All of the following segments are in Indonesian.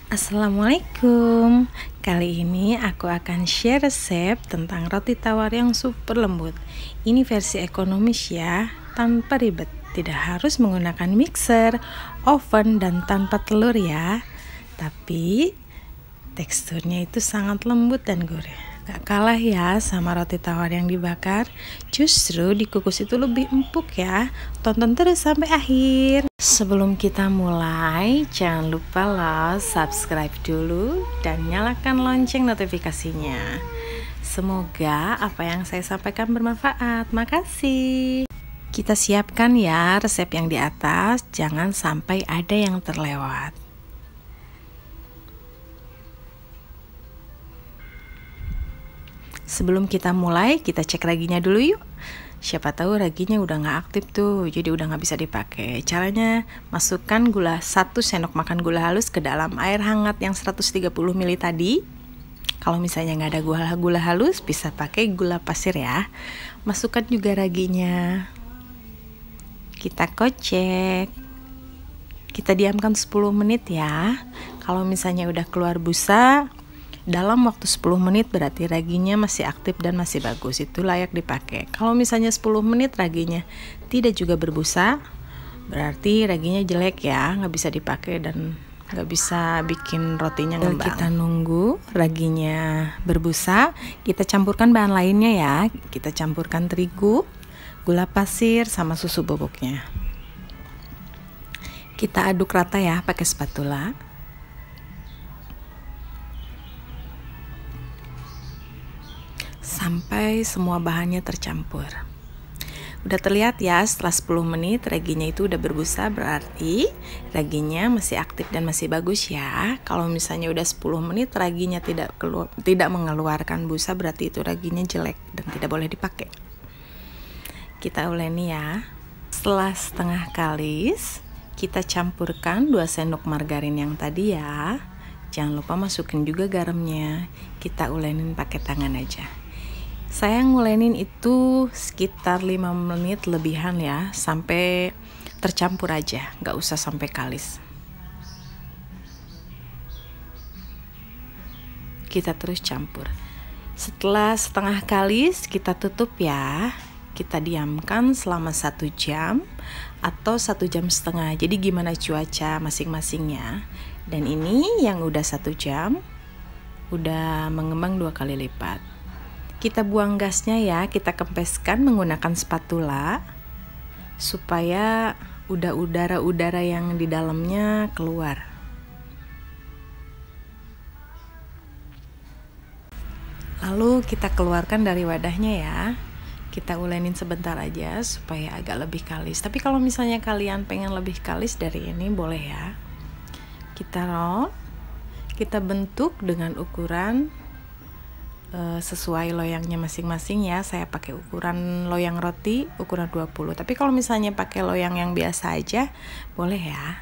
Assalamualaikum. Kali ini aku akan share resep tentang roti tawar yang super lembut. Ini versi ekonomis ya, tanpa ribet. Tidak harus menggunakan mixer, oven, dan tanpa telur ya. Tapi teksturnya itu sangat lembut dan gurih. Gak kalah ya sama roti tawar yang dibakar. Justru dikukus itu lebih empuk ya. Tonton terus sampai akhir. Sebelum kita mulai, jangan lupa loh subscribe dulu dan nyalakan lonceng notifikasinya. Semoga apa yang saya sampaikan bermanfaat. Makasih. Kita siapkan ya resep yang di atas, jangan sampai ada yang terlewat. Sebelum kita mulai, kita cek raginya dulu yuk. Siapa tahu raginya udah nggak aktif tuh, jadi udah nggak bisa dipakai. Caranya, masukkan 1 sendok makan gula halus ke dalam air hangat yang 130 ml tadi. Kalau misalnya nggak ada gula halus, bisa pakai gula pasir ya. Masukkan juga raginya. Kita kocek. Kita diamkan 10 menit ya. Kalau misalnya udah keluar busa, dalam waktu 10 menit berarti raginya masih aktif dan masih bagus, itu layak dipakai. Kalau misalnya 10 menit raginya tidak juga berbusa, berarti raginya jelek ya, nggak bisa dipakai dan nggak bisa bikin rotinya ngembang. Kita nunggu raginya berbusa, kita campurkan bahan lainnya ya. Kita campurkan terigu, gula pasir, sama susu bubuknya. Kita aduk rata ya pakai spatula. Sampai semua bahannya tercampur. Udah terlihat ya, setelah 10 menit raginya itu udah berbusa, berarti raginya masih aktif dan masih bagus ya. Kalau misalnya udah 10 menit raginya tidak mengeluarkan busa, berarti itu raginya jelek dan tidak boleh dipakai. Kita uleni ya. Setelah setengah kalis, kita campurkan 2 sendok margarin yang tadi ya. Jangan lupa masukin juga garamnya. Kita ulenin pakai tangan aja. Saya ngulenin itu sekitar 5 menit lebihan ya, sampai tercampur aja, nggak usah sampai kalis. Kita terus campur. Setelah setengah kalis, kita tutup ya. Kita diamkan selama 1 jam atau 1,5 jam. Jadi gimana cuaca masing-masingnya. Dan ini yang udah 1 jam, udah mengembang 2 kali lipat. Kita buang gasnya ya, kita kempeskan menggunakan spatula supaya udara-udara yang di dalamnya keluar. Lalu kita keluarkan dari wadahnya ya. Kita ulenin sebentar aja supaya agak lebih kalis. Tapi kalau misalnya kalian pengen lebih kalis dari ini boleh ya. Kita roll, kita bentuk dengan ukuran sesuai loyangnya masing-masing ya. Saya pakai ukuran loyang roti ukuran 20. Tapi kalau misalnya pakai loyang yang biasa aja boleh ya.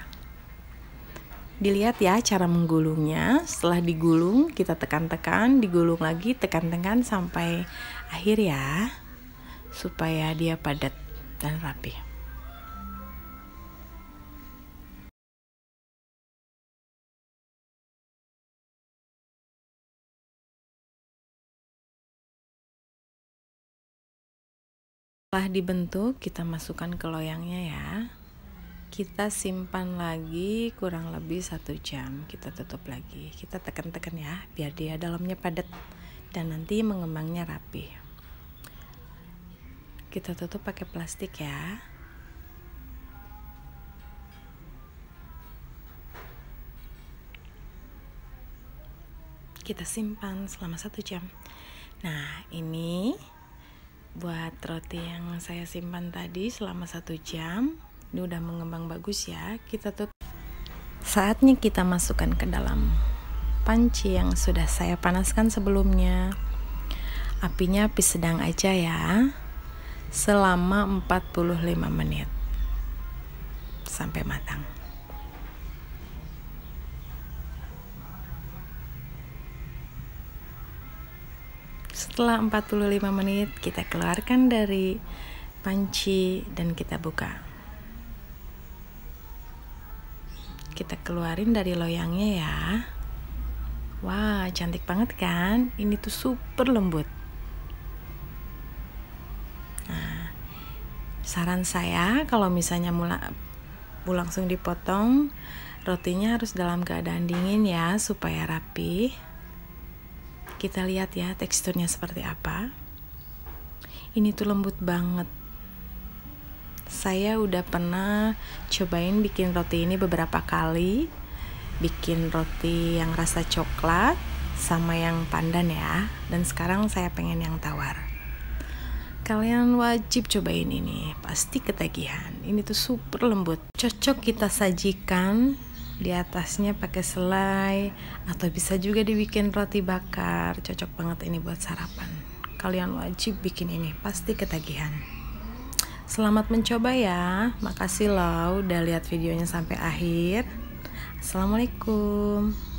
Dilihat ya cara menggulungnya. Setelah digulung kita tekan-tekan, digulung lagi, tekan-tekan sampai akhir ya, supaya dia padat dan rapi. Setelah dibentuk, kita masukkan ke loyangnya ya. Kita simpan lagi kurang lebih 1 jam. Kita tutup lagi. Kita tekan-tekan ya, biar dia dalamnya padat dan nanti mengembangnya rapi. Kita tutup pakai plastik ya. Kita simpan selama 1 jam. Nah, ini buat roti yang saya simpan tadi selama 1 jam. Ini udah mengembang bagus ya. Kita tutup. Saatnya kita masukkan ke dalam panci yang sudah saya panaskan sebelumnya. Apinya api sedang aja ya, selama 45 menit sampai matang. Setelah 45 menit kita keluarkan dari panci dan kita buka. Kita keluarin dari loyangnya ya. Wah, cantik banget kan? Ini tuh super lembut. Nah, saran saya kalau misalnya mau langsung dipotong, rotinya harus dalam keadaan dingin ya, supaya rapi. Kita lihat ya teksturnya seperti apa. Ini tuh lembut banget. Saya udah pernah cobain bikin roti ini beberapa kali. Bikin roti yang rasa coklat sama yang pandan ya. Dan sekarang saya pengen yang tawar. Kalian wajib cobain ini, pasti ketagihan. Ini tuh super lembut. Cocok kita sajikan di atasnya pakai selai, atau bisa juga dibikin roti bakar. Cocok banget ini buat sarapan. Kalian wajib bikin ini, pasti ketagihan. Selamat mencoba ya. Makasih loh udah lihat videonya sampai akhir. Assalamualaikum.